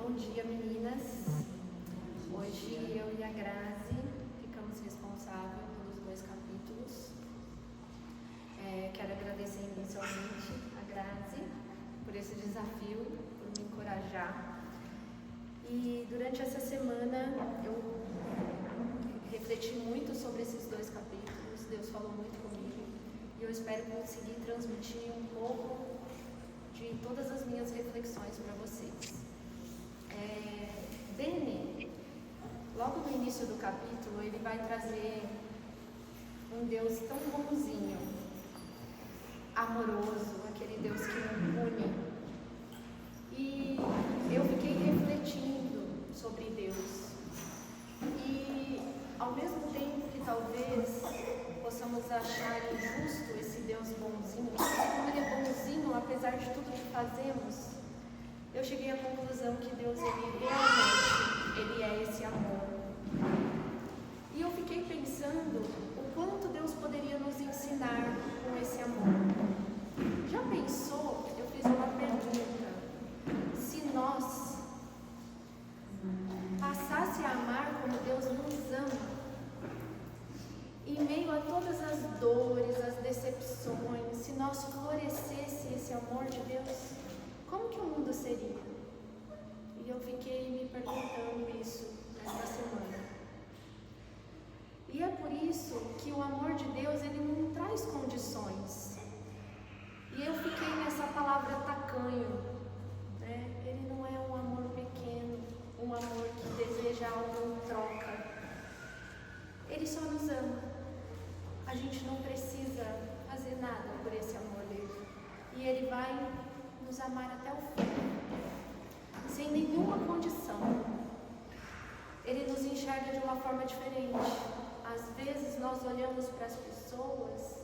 Bom dia, meninas. Hoje eu e a Grazi ficamos responsáveis pelos 2 capítulos. Quero agradecer inicialmente a Grazi por esse desafio, por me encorajar. E durante essa semana eu refleti muito sobre esses 2 capítulos. Deus falou muito comigo e eu espero conseguir transmitir um pouco de todas as minhas reflexões para vocês. Dene, logo no início do capítulo, ele vai trazer um Deus tão bonzinho, amoroso, aquele Deus que nos une. E eu fiquei refletindo sobre Deus. E ao mesmo tempo que talvez possamos achar injusto esse Deus bonzinho, como ele é bonzinho apesar de tudo que fazemos, eu cheguei à conclusão que Deus, ele realmente, ele é esse amor. E eu fiquei pensando o quanto Deus poderia nos ensinar com esse amor. Já pensou? Eu fiz uma pergunta. Se nós passasse a amar como Deus nos ama, em meio a todas as dores, as decepções, se nós florescesse esse amor de Deus, como que o mundo seria? E eu fiquei me perguntando isso nesta semana. E é por isso que o amor de Deus, ele não traz condições. E eu fiquei nessa palavra tacanho, né? Ele não é um amor pequeno, um amor que deseja algo em troca. Ele só nos ama. A gente não precisa fazer nada por esse amor dele. E ele vai nos amar até o fim, sem nenhuma condição. Ele nos enxerga de uma forma diferente. Às vezes nós olhamos para as pessoas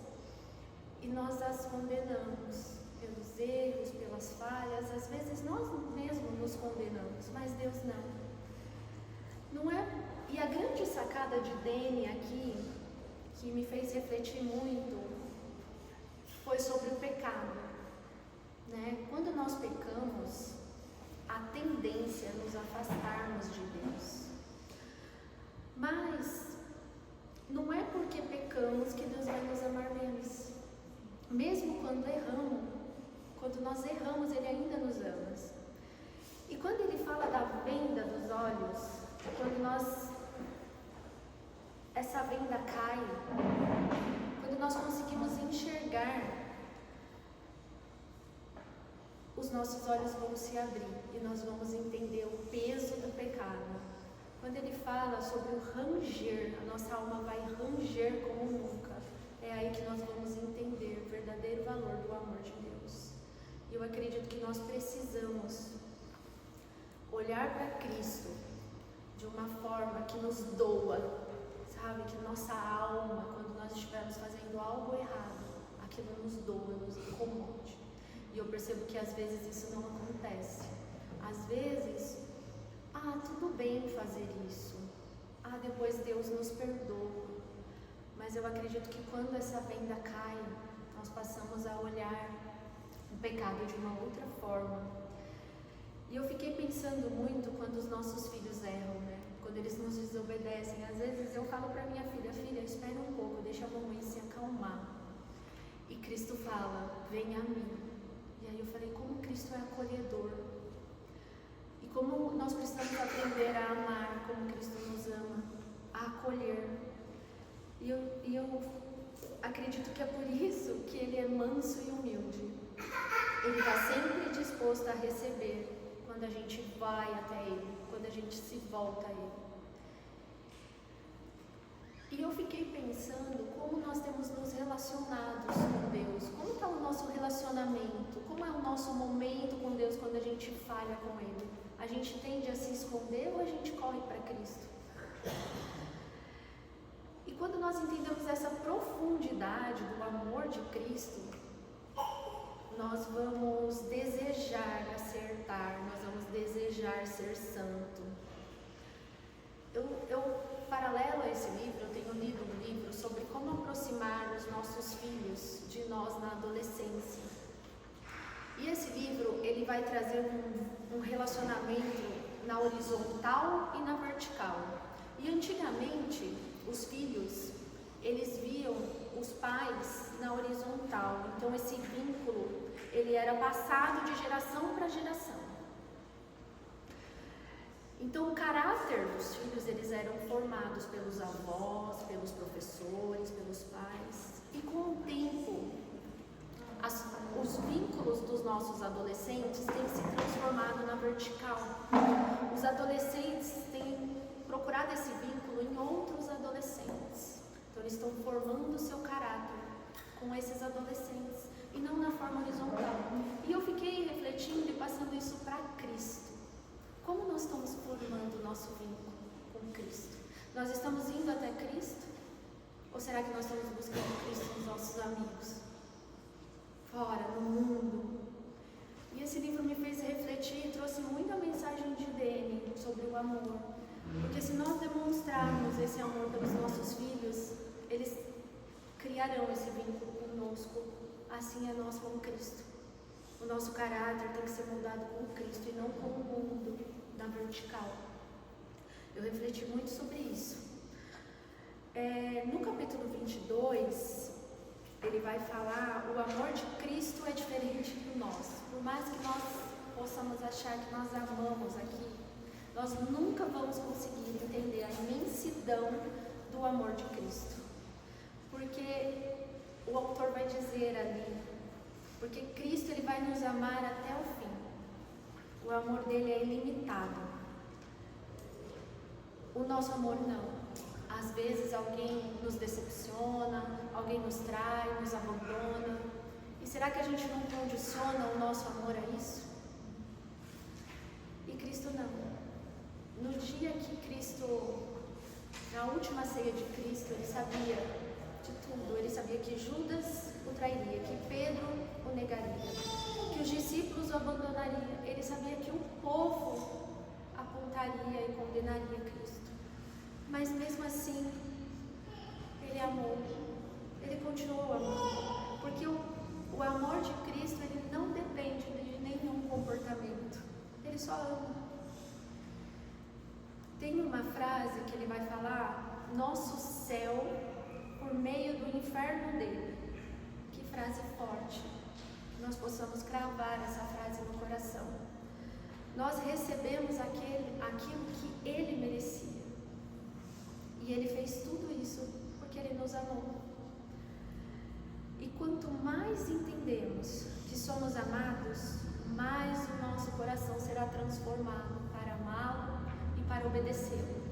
e nós as condenamos pelos erros, pelas falhas. Às vezes nós mesmos nos condenamos, mas Deus não é? E a grande sacada de Dene aqui, que me fez refletir muito, foi sobre o pecado. Quando nós pecamos, a tendência é nos afastarmos de Deus. Mas não é porque pecamos que Deus vai nos amar menos. Mesmo quando nós erramos, Ele ainda nos ama. E quando Ele fala da venda dos olhos, quando essa venda cai, quando nós conseguimos enxergar, os nossos olhos vão se abrir e nós vamos entender o peso do pecado. Quando ele fala sobre o ranger, a nossa alma vai ranger como nunca. É aí que nós vamos entender o verdadeiro valor do amor de Deus. E eu acredito que nós precisamos olhar para Cristo de uma forma que nos doa, sabe? Que nossa alma, quando nós estivermos fazendo algo errado, aquilo nos doa, nos incomode. E eu percebo que às vezes isso não acontece. Às vezes, tudo bem fazer isso. Depois Deus nos perdoa. Mas eu acredito que quando essa venda cai, nós passamos a olhar o pecado de uma outra forma. E eu fiquei pensando muito quando os nossos filhos erram, quando eles nos desobedecem. Às vezes eu falo para minha filha, espera um pouco, deixa a mamãe se acalmar. E Cristo fala, venha a mim. E aí eu falei, como Cristo é acolhedor. E como nós precisamos aprender a amar como Cristo nos ama, a acolher. E eu acredito que é por isso que Ele é manso e humilde. Ele está sempre disposto a receber quando a gente vai até Ele, quando a gente se volta a Ele. E eu fiquei pensando como nós temos nos relacionados com Deus, como está o nosso relacionamento, como é o nosso momento com Deus quando a gente falha com Ele. A gente tende a se esconder ou a gente corre para Cristo? E quando nós entendemos essa profundidade do amor de Cristo, nós vamos desejar acertar, nós vamos desejar ser santo. Paralelo a esse livro, eu tenho lido um livro sobre como aproximar os nossos filhos de nós na adolescência. E esse livro, ele vai trazer um relacionamento na horizontal e na vertical. E antigamente, os filhos, eles viam os pais na horizontal. Então esse vínculo, ele era passado de geração para geração. Então o caráter dos filhos, eles eram formados pelos avós, pelos professores, pelos pais. E com o tempo, os vínculos dos nossos adolescentes têm se transformado na vertical. Os adolescentes têm procurado esse vínculo em outros adolescentes. Então eles estão formando o seu caráter com esses adolescentes e não na forma horizontal. E eu fiquei refletindo e passando isso para Cristo. Como nós estamos formando o nosso vínculo com Cristo? Nós estamos indo até Cristo? Ou será que nós estamos buscando Cristo nos nossos amigos? Fora, no mundo. E esse livro me fez refletir e trouxe muita mensagem de Dene sobre o amor. Porque se nós demonstrarmos esse amor pelos nossos filhos, eles criarão esse vínculo conosco. Assim é nós com Cristo. O nosso caráter tem que ser moldado com Cristo e não com o mundo da vertical. Eu refleti muito sobre isso. No capítulo 22, ele vai falar: o amor de Cristo é diferente do nosso. Por mais que nós possamos achar que nós amamos aqui, nós nunca vamos conseguir entender a imensidão do amor de Cristo. Porque o autor vai dizer ali, porque Cristo, ele vai nos amar até o fim. O amor dele é ilimitado. O nosso amor não. Às vezes alguém nos decepciona, alguém nos trai, nos abandona. E será que a gente não condiciona o nosso amor a isso? E Cristo não. No dia que Cristo, na última ceia de Cristo, ele sabia de tudo. Ele sabia que Judas o trairia, que Pedro o negaria, que os discípulos o abandonariam. Ele sabia que o povo apontaria e condenaria Cristo. Mas mesmo assim, ele amou. Ele continuou amando. Porque o amor de Cristo, ele não depende de nenhum comportamento. Ele só ama. Tem uma frase que ele vai falar: nosso céu por meio do inferno dele. Que frase forte. Que nós possamos cravar essa frase no coração. Nós recebemos aquilo que ele merecia. E ele fez tudo isso porque ele nos amou. E quanto mais entendemos que somos amados, mais o nosso coração será transformado para amá-lo e para obedecê-lo.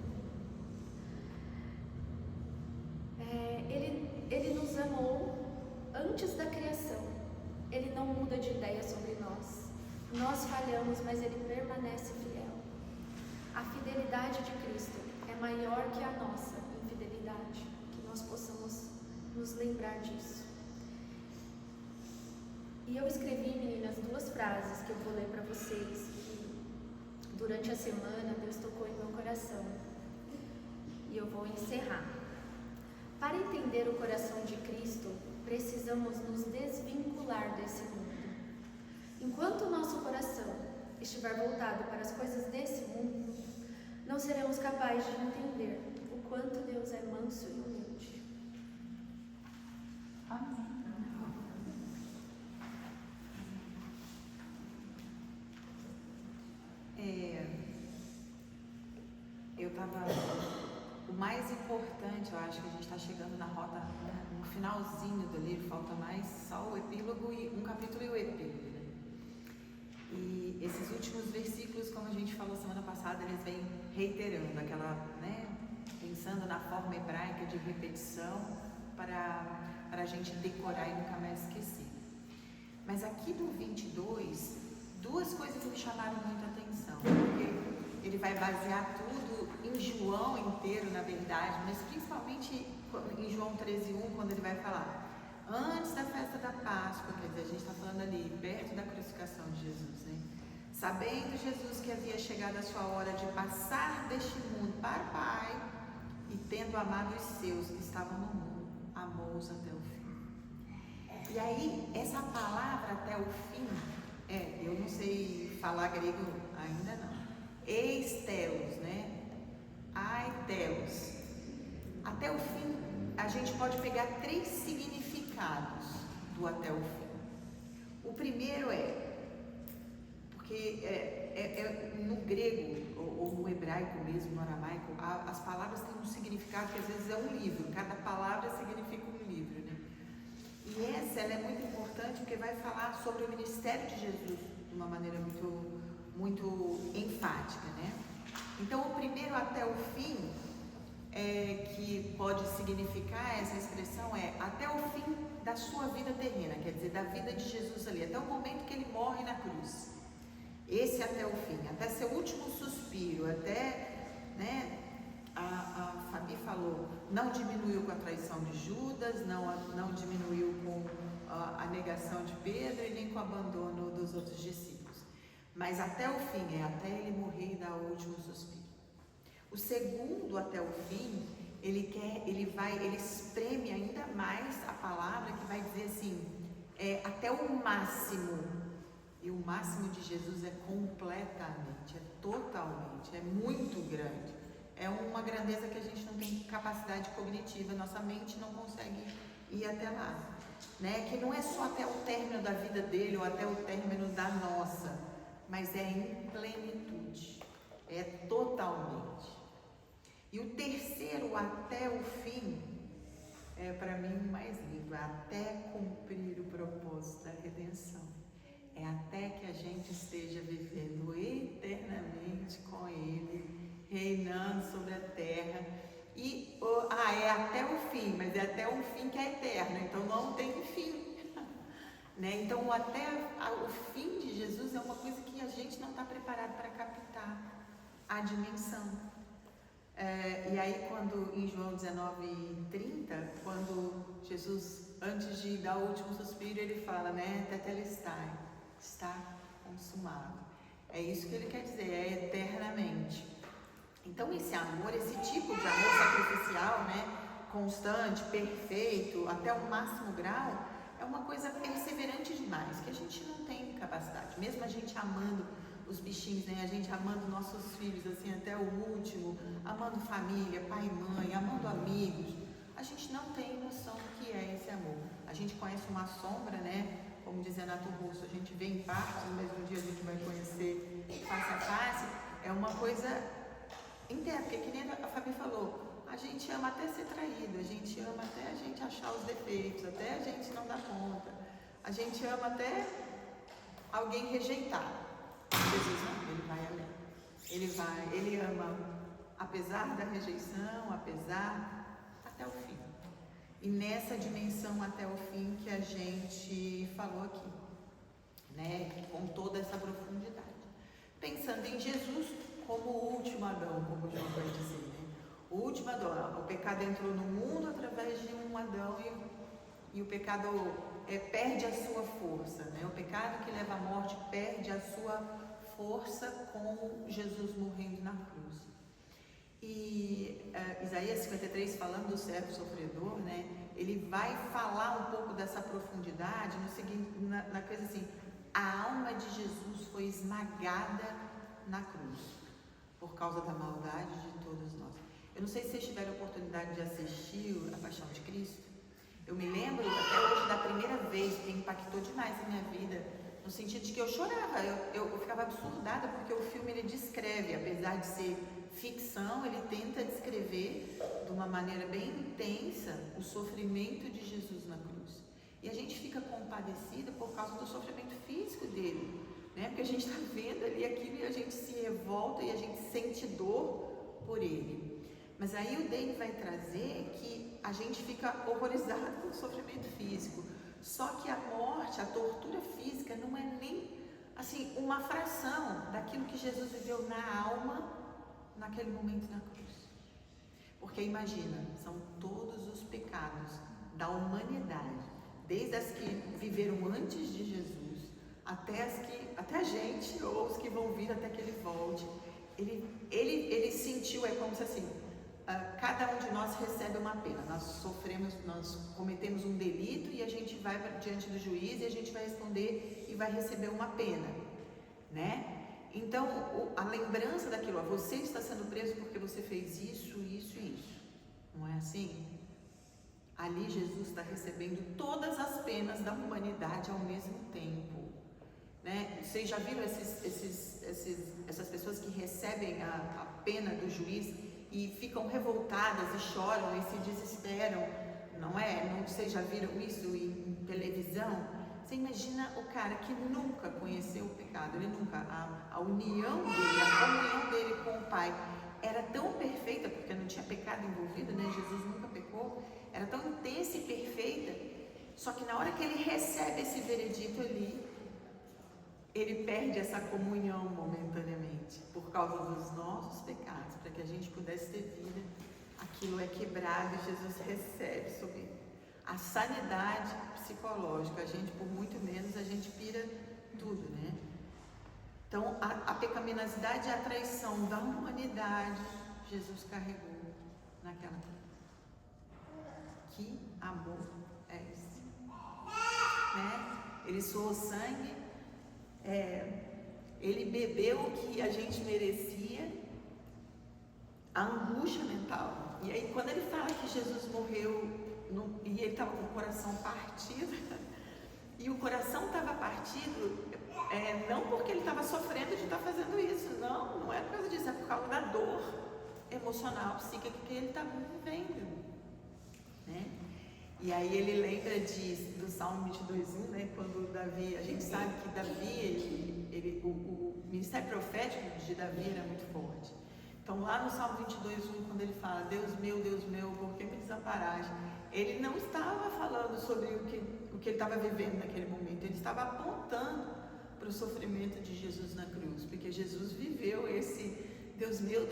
Ele nos amou antes da criação. Ele não muda de ideia sobre nós. Nós falhamos, mas ele permanece fiel. A fidelidade de Cristo é maior que a nossa infidelidade. Que nós possamos nos lembrar disso. E eu escrevi, meninas, 2 frases que eu vou ler para vocês, que durante a semana Deus tocou em meu coração. E eu vou encerrar. Para entender o coração de Cristo, precisamos nos desvincular desse mundo. Enquanto o nosso coração estiver voltado para as coisas desse mundo, não seremos capazes de entender o quanto Deus é manso e humilde. Amém. O mais importante, eu acho que a gente está chegando na rota, no finalzinho do livro, falta mais só o epílogo, e um capítulo e o epílogo, né? E esses últimos versículos, como a gente falou semana passada, eles vêm reiterando aquela, né, pensando na forma hebraica de repetição para a gente decorar e nunca mais esquecer. Mas aqui do 22, 2 coisas me chamaram muita atenção, porque ele vai basear tudo em João inteiro, na verdade, mas principalmente em João 13:1, quando ele vai falar antes da festa da Páscoa, quer dizer, a gente está falando ali, perto da crucificação de Jesus, né? Sabendo Jesus que havia chegado a sua hora de passar deste mundo para o Pai, e tendo amado os seus que estavam no mundo, amou-os até o fim. E aí, essa palavra até o fim, eu não sei falar grego ainda não, eis telos, né? Ai telos. Até o fim, a gente pode pegar 3 significados do até o fim. O primeiro porque no grego, ou no hebraico mesmo, no aramaico, as palavras têm um significado que às vezes é um livro, cada palavra significa um livro, né? E ela é muito importante porque vai falar sobre o ministério de Jesus de uma maneira muito enfática, né? Então, o primeiro até o fim, que pode significar essa expressão, até o fim da sua vida terrena, quer dizer, da vida de Jesus ali, até o momento que ele morre na cruz. Esse até o fim, até seu último suspiro, até, né, a Fabi falou, não diminuiu com a traição de Judas, não diminuiu com a negação de Pedro e nem com o abandono dos outros discípulos. Mas até o fim, até ele morrer e dar o último suspiro. O segundo até o fim, ele espreme ainda mais a palavra que vai dizer assim, até o máximo. E o máximo de Jesus é completamente, é totalmente, é muito grande. É uma grandeza que a gente não tem capacidade cognitiva, nossa mente não consegue ir até lá, né? Que não é só até o término da vida dele ou até o término da nossa, mas é em plenitude, é totalmente. E o terceiro, até o fim, é para mim o mais lindo, até cumprir o propósito da redenção. É até que a gente esteja vivendo eternamente com Ele, reinando sobre a terra. E é até o fim, mas é até um fim que é eterno, então não tem fim. Né? Então, até o fim de Jesus é uma coisa que a gente não está preparado para captar a dimensão. E aí, quando em João 19:30, quando Jesus, antes de dar o último suspiro, ele fala, né? Tetelestai, está consumado. É isso que ele quer dizer, é eternamente. Então, esse amor, esse tipo de amor sacrificial, né? Constante, perfeito, até o máximo grau, é uma coisa perseverante demais, que a gente não tem capacidade. Mesmo a gente amando os bichinhos, né? A gente amando nossos filhos, assim, até o último, amando família, pai e mãe, amando amigos, a gente não tem noção do que é esse amor. A gente conhece uma sombra, né? Como diz Renato Russo, a gente vê em partes, no mesmo dia a gente vai conhecer face a face. É uma coisa interna, porque que nem a Fabi falou, a gente ama até ser traído, a gente ama até a gente achar os defeitos, até a gente não dar conta, a gente ama até alguém rejeitar. Jesus não, ele vai além. Ele ama apesar da rejeição, até o fim. E nessa dimensão até o fim que a gente falou aqui, né? Com toda essa profundidade. Pensando em Jesus como o último Adão, como João vai dizer, né? O último Adão, o pecado entrou no mundo através de um Adão e o pecado perde a sua força, né? O pecado que leva à morte perde a sua força com Jesus morrendo na cruz. E Isaías 53, falando do servo sofredor, né? Ele vai falar um pouco dessa profundidade no seguinte, na coisa assim, a alma de Jesus foi esmagada na cruz por causa da maldade de todos nós. Eu não sei se vocês tiveram a oportunidade de assistir a Paixão de Cristo. Eu me lembro até hoje da primeira vez que impactou demais a minha vida, no sentido de que eu chorava, eu ficava absurdada, porque o filme ele descreve, apesar de ser ficção, ele tenta descrever de uma maneira bem intensa o sofrimento de Jesus na cruz. E a gente fica compadecida por causa do sofrimento físico dele, né? Porque a gente está vendo ali aquilo e a gente se revolta e a gente sente dor por ele. Mas aí o Dane vai trazer que a gente fica horrorizado com o sofrimento físico. Só que a morte, a tortura física não é nem assim uma fração daquilo que Jesus viveu na alma naquele momento na cruz. Porque imagina, são todos os pecados da humanidade, desde as que viveram antes de Jesus, até a gente, ou os que vão vir até que ele volte. Ele sentiu, como se assim, cada um de nós recebe uma pena. Nós cometemos um delito e a gente vai diante do juiz e a gente vai responder e vai receber uma pena, né? Então, a lembrança daquilo, você está sendo preso porque você fez isso, isso e isso. Não é assim? Ali Jesus está recebendo todas as penas da humanidade ao mesmo tempo. Né? Vocês já viram essas pessoas que recebem a pena do juiz e ficam revoltadas e choram e se desesperam? Não é? Não, vocês já viram isso em televisão? Você imagina o cara que nunca conheceu o pecado, ele nunca, a união dele, a comunhão dele com o Pai era tão perfeita, porque não tinha pecado envolvido, né? Jesus nunca pecou, era tão intensa e perfeita, só que na hora que ele recebe esse veredito ali, ele perde essa comunhão momentaneamente, por causa dos nossos pecados, para que a gente pudesse ter vida. Aquilo é quebrado e Jesus recebe sobre ele. A sanidade psicológica, a gente, por muito menos, a gente pira tudo, né? Então, a pecaminosidade e a traição da humanidade, Jesus carregou naquela cruz. Que amor é esse? Né? Ele suou sangue, ele bebeu o que a gente merecia, a angústia mental. E aí, quando ele fala que Jesus morreu e ele estava com o coração partido, e o coração estava partido, não porque ele estava sofrendo de estar fazendo isso, não é por causa disso, é por causa da dor emocional, psíquica que ele estava vivendo, né? E aí ele lembra do Salmo 22:1, né? Quando Davi, a gente sabe que Davi, o ministério profético de Davi era muito forte. Então lá no Salmo 22:1, quando ele fala, Deus meu, por que me desamparaste? Ele não estava falando sobre o que ele estava vivendo naquele momento, ele estava apontando para o sofrimento de Jesus na cruz, porque Jesus viveu esse Deus meu,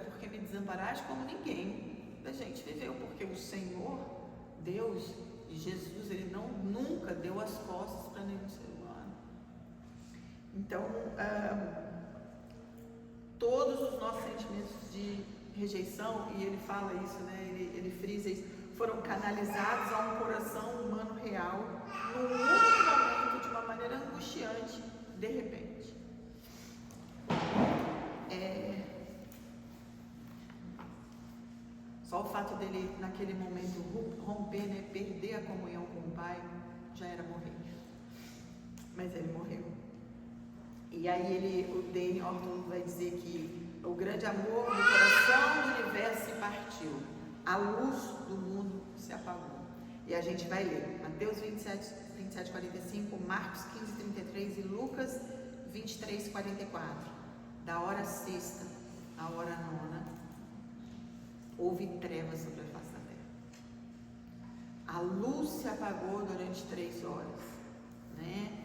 por que me desamparaste, como ninguém da gente viveu, porque o Senhor, Deus e Jesus, ele nunca deu as costas para nenhum ser humano. Então, todos os nossos sentimentos de rejeição, e ele fala isso, né? Ele frisa isso, foram canalizados a um coração humano real, num único momento, de uma maneira angustiante, de repente. Só o fato dele, naquele momento, romper, né? Perder a comunhão com o Pai, já era morrer. Mas ele morreu. E aí o Dane Orton vai dizer que o grande amor do coração do universo se partiu, a luz do mundo se apagou. E a gente vai ler Mateus 27:45, Marcos 15:33 e Lucas 23:44. Da hora sexta à hora nona, houve trevas sobre a face da terra. A luz se apagou durante 3 horas, né?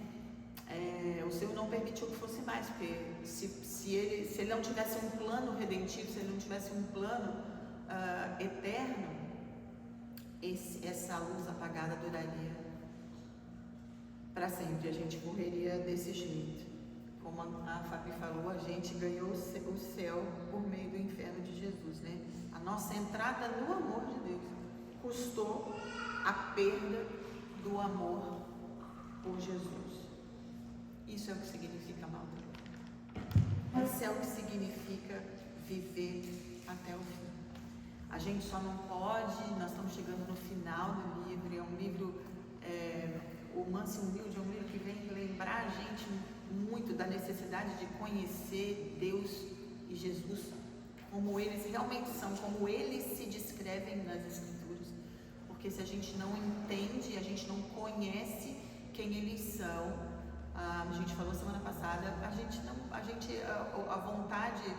O Senhor não permitiu que fosse mais, porque se ele não tivesse um plano redentivo, se ele não tivesse um plano eterno, essa luz apagada duraria para sempre. A gente morreria desse jeito. Como a Fabi falou, a gente ganhou o céu por meio do inferno de Jesus, né? A nossa entrada no amor de Deus custou a perda do amor por Jesus. Isso é o que significa amar. Isso é o que significa viver até o fim. A gente só não pode, nós estamos chegando no final do livro, é um livro, o Manso e Humilde é um livro que vem lembrar a gente muito da necessidade de conhecer Deus e Jesus como eles realmente são, como eles se descrevem nas Escrituras. Porque se a gente não entende, a gente não conhece quem eles são, a gente falou semana passada, a vontade,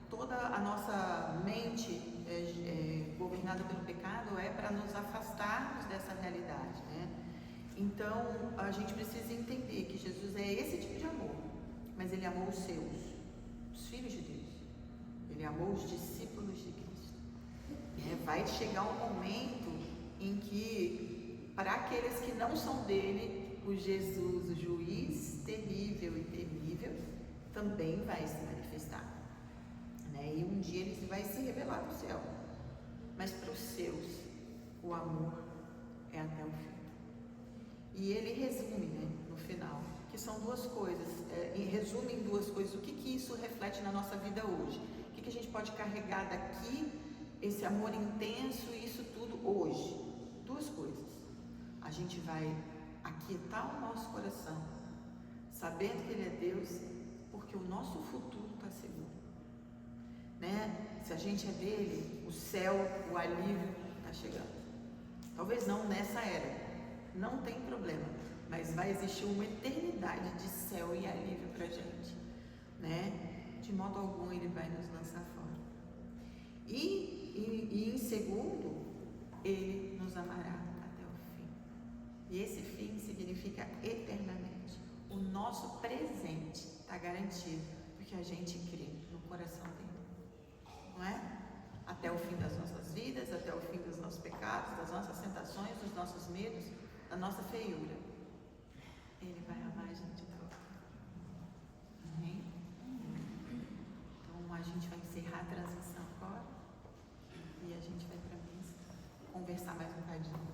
toda a nossa mente governada pelo pecado é para nos afastarmos dessa realidade, né? Então a gente precisa entender que Jesus é esse tipo de amor, mas ele amou os filhos de Deus, ele amou os discípulos de Cristo. Vai chegar um momento em que, para aqueles que não são dele, o Jesus, o juiz terrível e temível, também vai se manifestar, né? E um dia ele vai se revelar no céu. Mas para os seus, o amor é até o fim. E ele resume, né, no final, que que são duas coisas, em resumo em duas coisas. O que isso reflete na nossa vida hoje? O que a gente pode carregar daqui, esse amor intenso e isso tudo hoje? Duas coisas. A gente vai aquietar o nosso coração, sabendo que Ele é Deus, porque o nosso futuro está seguro, né? Se a gente é dele, o céu, o alívio está chegando. Talvez não nessa era, não tem problema, mas vai existir uma eternidade de céu e alívio para a gente, né? De modo algum Ele vai nos lançar fora. E em segundo, Ele nos amará até o fim. E esse fim significa eternamente. O nosso presente está garantido, porque a gente crê no coração dele, não é? Até o fim das nossas vidas, até o fim dos nossos pecados, das nossas tentações, dos nossos medos, da nossa feiura. Ele vai amar a gente até o fim. Amém? Então a gente vai encerrar a transição agora e a gente vai para a mesa conversar mais um bocadinho.